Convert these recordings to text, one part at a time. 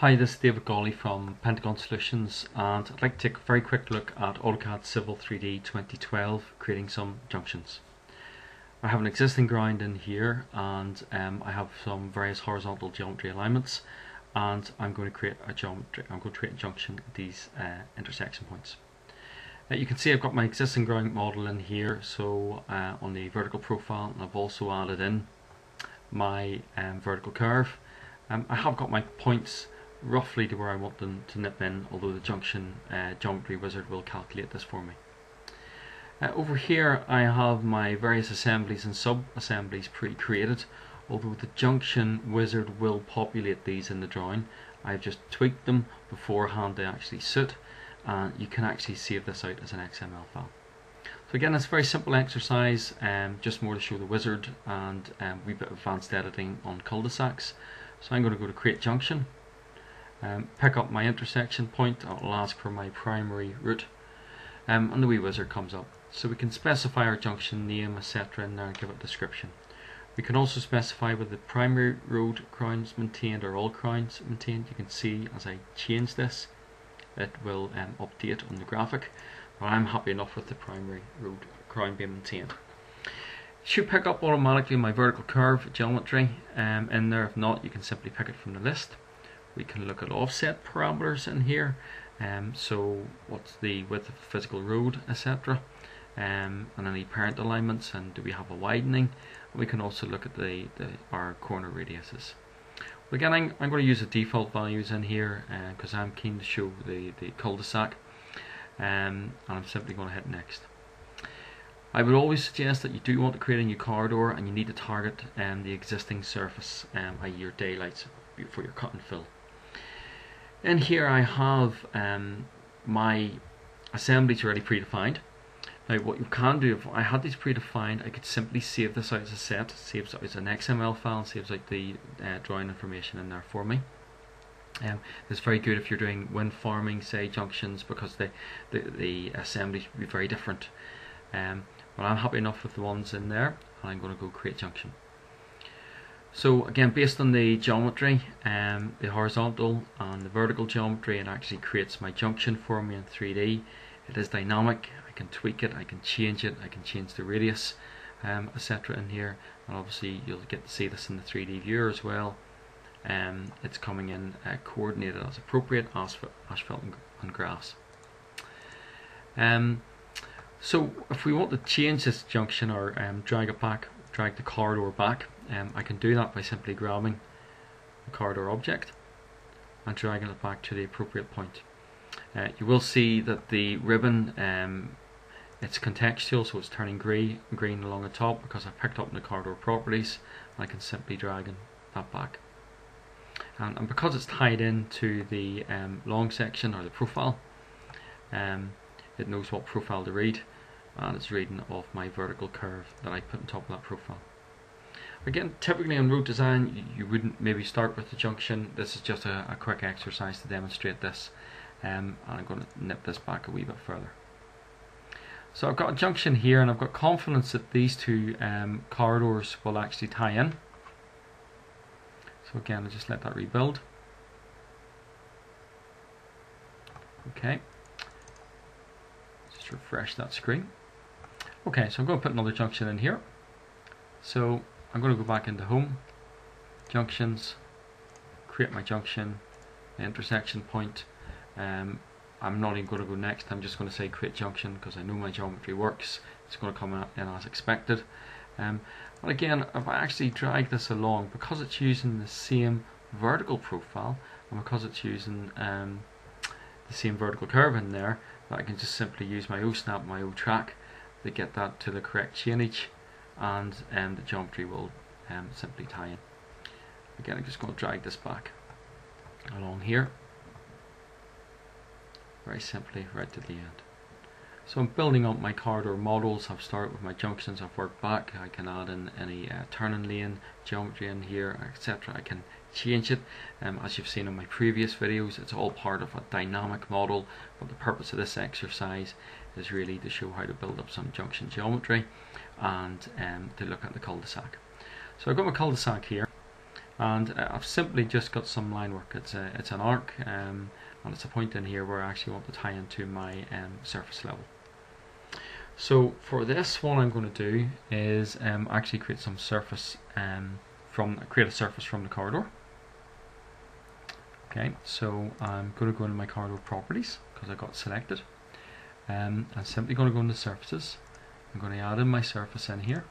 Hi, this is David Gawley from Pentagon Solutions, and I'd like to take a very quick look at AutoCAD Civil 3D 2012, creating some junctions. I have an existing ground in here, and I have some various horizontal geometry alignments, and I'm going to create a junction at these intersection points. You can see I've got my existing ground model in here, so on the vertical profile, and I've also added in my vertical curve. I have got my points roughly to where I want them to nip in, although the junction geometry wizard will calculate this for me. Over here I have my various assemblies and sub-assemblies pre-created, although the junction wizard will populate these in the drawing. I've just tweaked them beforehand to actually suit, and you can actually save this out as an XML file. So again, it's a very simple exercise, just more to show the wizard and a wee bit of advanced editing on cul-de-sacs. So I'm going to go to create junction, pick up my intersection point. I'll ask for my primary route, and the wee wizard comes up. So we can specify our junction name, etc. in there and give it a description. We can also specify whether the primary road crown is maintained or all crowns maintained. You can see as I change this, it will update on the graphic, but I'm happy enough with the primary road crown being maintained. Should pick up automatically my vertical curve geometry in there. If not, you can simply pick it from the list. We can look at offset parameters in here, so what's the width of the physical road, etc., and any parent alignments, and do we have a widening. We can also look at our corner radiuses. But again, I'm going to use the default values in here because I'm keen to show the cul-de-sac, and I'm simply going to hit next. I would always suggest that you do want to create a new corridor, and you need to target the existing surface, i.e. your daylights, for your cut and fill. In here I have my assemblies already predefined. Now what you can do, if I had these predefined, I could simply save this out as a set, saves out as an XML file, and saves out the drawing information in there for me. It's very good if you're doing wind farming, say, junctions, because the assemblies will be very different. But I'm happy enough with the ones in there, and I'm going to go create junction. So again, based on the geometry, the horizontal and the vertical geometry, it actually creates my junction for me in 3D. It is dynamic. I can tweak it, I can change it, I can change the radius, etc. in here, and obviously you'll get to see this in the 3D viewer as well. It's coming in coordinated as appropriate, asphalt and grass. So if we want to change this junction or drag the corridor back, I can do that by simply grabbing the corridor object and dragging it back to the appropriate point. You will see that the ribbon, it's contextual, so it's turning green along the top because I picked up in the corridor properties, and I can simply drag that back. And because it's tied into the long section or the profile, it knows what profile to read, and it's reading off my vertical curve that I put on top of that profile. Again, typically in road design you wouldn't maybe start with the junction. This is just a quick exercise to demonstrate this, and I'm going to nip this back a wee bit further. So I've got a junction here, and I've got confidence that these two corridors will actually tie in. So again, I'll just let that rebuild. Okay, just refresh that screen. Okay, so I'm going to put another junction in here. So I'm going to go back into Home, Junctions, create my junction, the intersection point. I'm not even going to go next, I'm just going to say create junction because I know my geometry works. It's going to come out in as expected. And again, if I actually drag this along, because it's using the same vertical profile, and because it's using the same vertical curve in there, I can just simply use my O-snap, my O-track to get that to the correct chainage, and the geometry will simply tie in. Again, I'm just going to drag this back along here, very simply right to the end. So I'm building up my corridor models. I've started with my junctions, I've worked back. I can add in any turning lane geometry in here, etc. I can change it. As you've seen in my previous videos, it's all part of a dynamic model, but the purpose of this exercise is really to show how to build up some junction geometry and to look at the cul-de-sac. So I've got my cul-de-sac here. And I've simply just got some line work. It's an arc, and it's a point in here where I actually want to tie into my surface level. So for this, what I'm going to do is actually create some surface create a surface from the corridor. Okay, so I'm going to go into my corridor properties because I got selected. I'm simply going to go into surfaces. I'm going to add in my surface in here.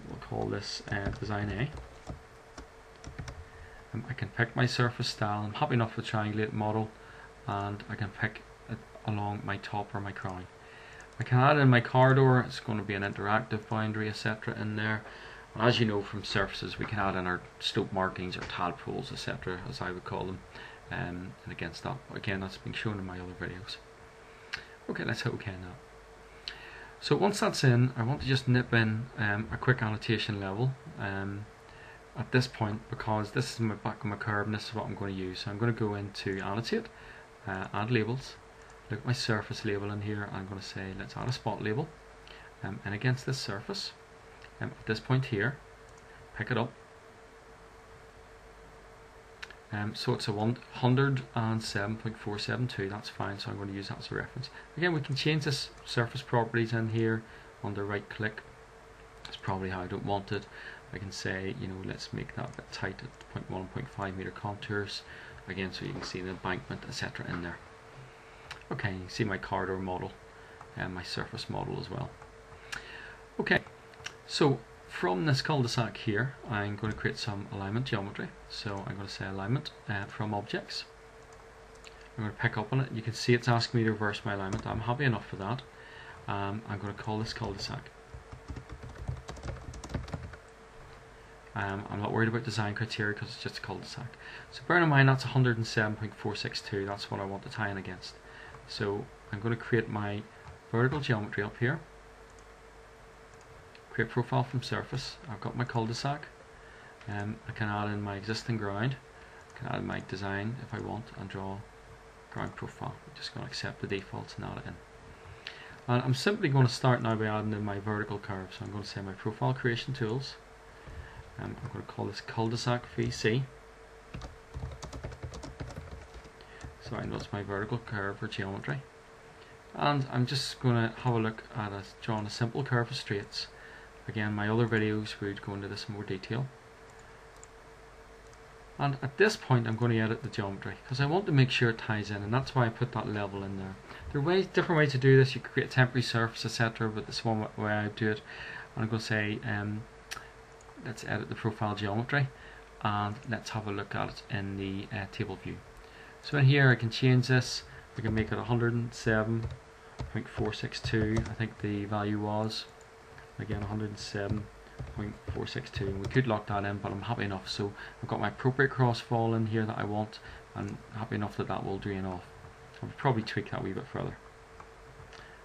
We'll call this design A. I can pick my surface style. I'm happy enough with triangulate model, and I can pick it along my top or my crown. I can add in my corridor. It's going to be an interactive boundary, etc. in there. And as you know from surfaces, we can add in our slope markings or tadpoles, etc., as I would call them, and against that. Again, that's been shown in my other videos. Okay, let's hit OK now. So once that's in, I want to just nip in a quick annotation level at this point, because this is my back of my curve and this is what I'm going to use. So I'm going to go into annotate, add labels, look at my surface label in here. I'm going to say let's add a spot label, and against this surface, at this point here, pick it up. So it's a 107.472, that's fine, so I'm going to use that as a reference. Again, we can change this surface properties in here under right click. That's probably how I don't want it. I can say, you know, let's make that a bit tight at 0.1 and 0.5 meter contours. Again, so you can see the embankment, etc. in there. Okay, you can see my corridor model and my surface model as well. Okay, so from this cul-de-sac here, I'm going to create some alignment geometry. So I'm going to say alignment from objects. I'm going to pick up on it. You can see it's asking me to reverse my alignment. I'm happy enough for that. I'm going to call this cul-de-sac. I'm not worried about design criteria because it's just a cul-de-sac. So bear in mind that's 107.462. That's what I want to tie in against. So I'm going to create my vertical geometry up here. Create profile from surface. I've got my cul-de-sac. I can add in my existing ground. I can add my design if I want and draw ground profile. I'm just going to accept the defaults and add it in. And I'm simply going to start now by adding in my vertical curve. So I'm going to say my profile creation tools. I'm going to call this cul-de-sac VC. So I know it's my vertical curve or geometry. And I'm just going to have a look at drawing a simple curve of straights. Again, my other videos would go into this in more detail. And at this point I'm going to edit the geometry because I want to make sure it ties in, and that's why I put that level in there. There are different ways to do this. You could create a temporary surface, etc., but this one way I do it. And I'm going to say let's edit the profile geometry and let's have a look at it in the table view. So in here I can change this. I can make it 107.462. I think the value was, again, 107.462, and we could lock that in, but I'm happy enough. So I've got my appropriate crossfall in here that I want, and happy enough that that will drain off. I'll probably tweak that a wee bit further.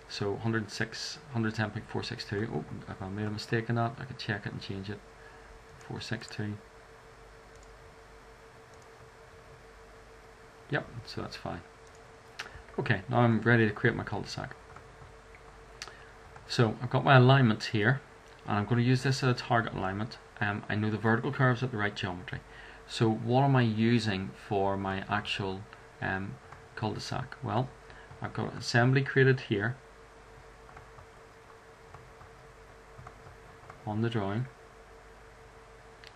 So 110.462. Oh, if I made a mistake in that, I could check it and change it. 462. Yep, so that's fine. Okay, now I'm ready to create my cul-de-sac. So I've got my alignment here, and I'm going to use this as a target alignment. I know the vertical curves at the right geometry. So what am I using for my actual cul-de-sac? Well, I've got assembly created here on the drawing,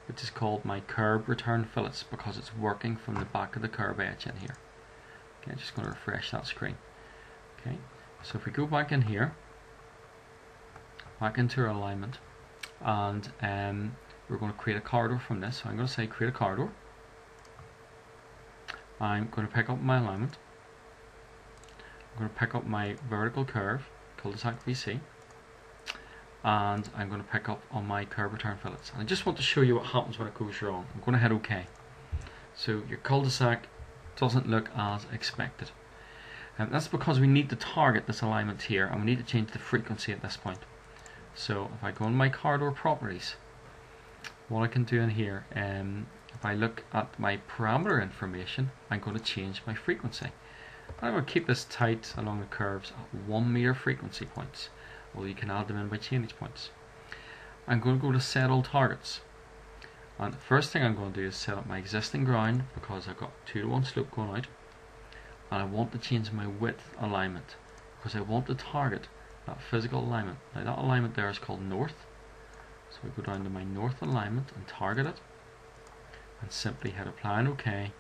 which is called my curb return fillets because it's working from the back of the curb edge in here. Okay, I'm just going to refresh that screen. Okay, so if we go back in here, back into our alignment, and we're going to create a corridor from this. So I'm going to say create a corridor. I'm going to pick up my alignment. I'm going to pick up my vertical curve, cul-de-sac VC, and I'm going to pick up on my curb return fillets. And I just want to show you what happens when it goes wrong. I'm going to hit OK. So your cul-de-sac doesn't look as expected. And that's because we need to target this alignment here, and we need to change the frequency at this point. So if I go in my corridor properties, what I can do in here, if I look at my parameter information, I'm going to change my frequency. I'm going to keep this tight along the curves at 1 meter frequency points, although you can add them in by change points. I'm going to go to set all targets, And the first thing I'm going to do is set up my existing ground, because I've got 2:1 slope going out, and I want to change my width alignment because I want to target that physical alignment. Now that alignment there is called north, so we go down to my north alignment and target it and simply hit apply and OK.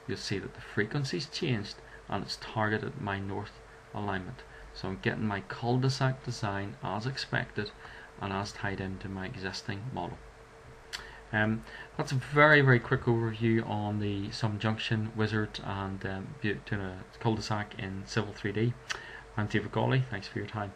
You'll see that the frequency's changed and it's targeted my north alignment. So I'm getting my cul-de-sac design as expected and as tied into my existing model. That's a very quick overview on the Sum Junction Wizard and doing a cul-de-sac in Civil 3D. I'm David Gawley, thanks for your time.